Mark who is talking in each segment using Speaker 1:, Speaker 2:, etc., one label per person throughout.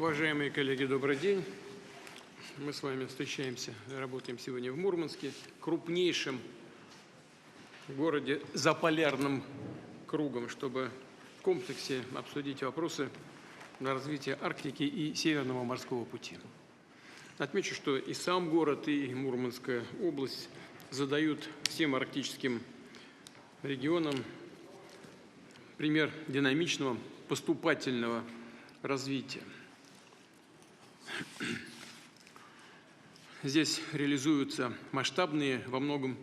Speaker 1: Уважаемые коллеги, добрый день. Мы с вами встречаемся, работаем сегодня в Мурманске, крупнейшем городе за полярным кругом, чтобы в комплексе обсудить вопросы на развитие Арктики и Северного морского пути. Отмечу, что и сам город, и Мурманская область задают всем арктическим регионам пример динамичного, поступательного развития. Здесь реализуются масштабные, во многом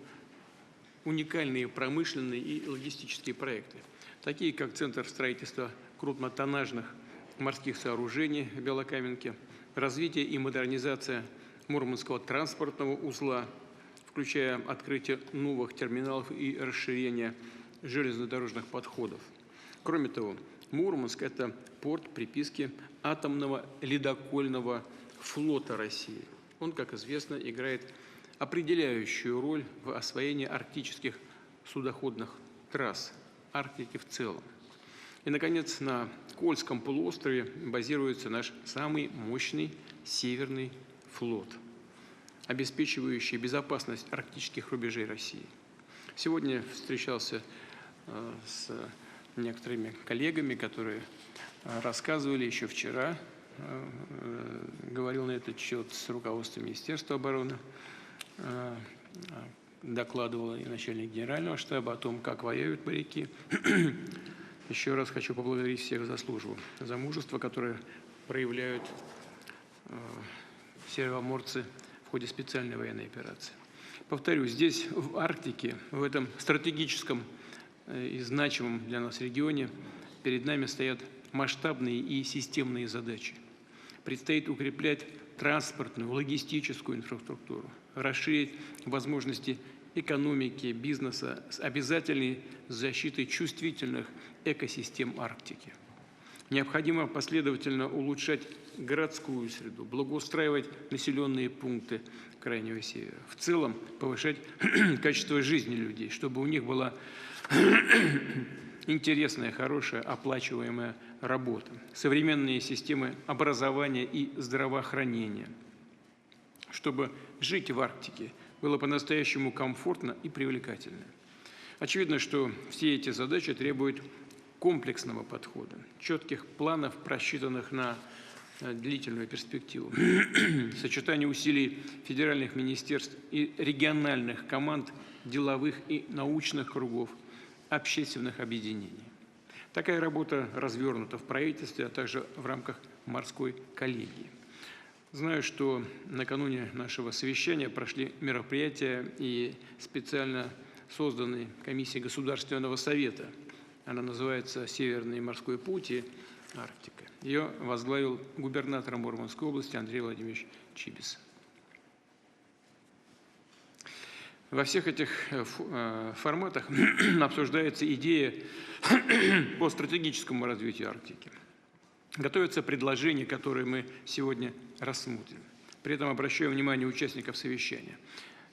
Speaker 1: уникальные промышленные и логистические проекты, такие как Центр строительства крупнотоннажных морских сооружений в Белокаменке, развитие и модернизация Мурманского транспортного узла, включая открытие новых терминалов и расширение железнодорожных подходов. Кроме того, Мурманск – это порт приписки атомного ледокольного флота России. Он, как известно, играет определяющую роль в освоении арктических судоходных трасс, Арктики в целом. И, наконец, на Кольском полуострове базируется наш самый мощный Северный флот, обеспечивающий безопасность арктических рубежей России. Сегодня встречался с некоторыми коллегами, которые рассказывали еще вчера, говорил на этот счет с руководством Министерства обороны, докладывал и начальник генерального штаба о том, как воюют моряки. Еще раз хочу поблагодарить всех за службу, за мужество, которое проявляют североморцы в ходе специальной военной операции. Повторю, здесь, в Арктике, в этом стратегическом и значимом для нас регионе, перед нами стоят масштабные и системные задачи. Предстоит укреплять транспортную, логистическую инфраструктуру, расширить возможности экономики, бизнеса с обязательной защитой чувствительных экосистем Арктики. Необходимо последовательно улучшать городскую среду, благоустраивать населенные пункты Крайнего Севера. В целом повышать качество жизни людей, чтобы у них была интересная, хорошая, оплачиваемая работа, современные системы образования и здравоохранения, чтобы жить в Арктике было по-настоящему комфортно и привлекательно. Очевидно, что все эти задачи требуют комплексного подхода, четких планов, просчитанных на длительную перспективу, сочетание усилий федеральных министерств и региональных команд, деловых и научных кругов, общественных объединений. Такая работа развернута в правительстве, а также в рамках морской коллегии. Знаю, что накануне нашего совещания прошли мероприятия и специально созданной комиссией Государственного совета. Она называется «Северный морской путь и Арктика». Ее возглавил губернатор Мурманской области Андрей Владимирович Чибис. Во всех этих форматах обсуждается идея по стратегическому развитию Арктики. Готовятся предложения, которые мы сегодня рассмотрим. При этом обращаю внимание участников совещания.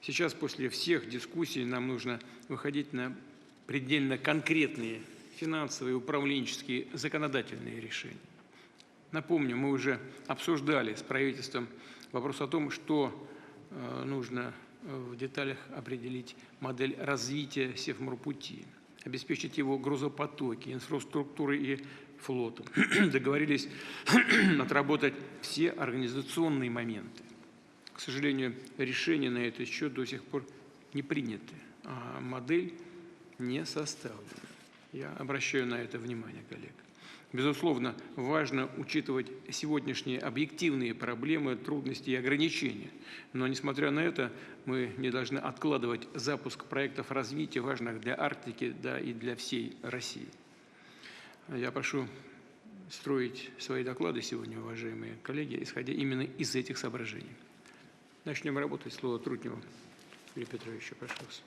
Speaker 1: Сейчас, после всех дискуссий, нам нужно выходить на предельно конкретные финансовые, управленческие, законодательные решения. Напомню, мы уже обсуждали с правительством вопрос о том, что нужно в деталях определить модель развития Севморпути, обеспечить его грузопотоки, инфраструктуры и флотом. Договорились отработать все организационные моменты. К сожалению, решения на этот счет до сих пор не приняты, а модель не составлена. Я обращаю на это внимание коллег. Безусловно, важно учитывать сегодняшние объективные проблемы, трудности и ограничения. Но, несмотря на это, мы не должны откладывать запуск проектов развития, важных для Арктики, да и для всей России. Я прошу строить свои доклады сегодня, уважаемые коллеги, исходя именно из этих соображений. Начнем работать. Слово Трутневу Юрию Петровичу, прошу вас.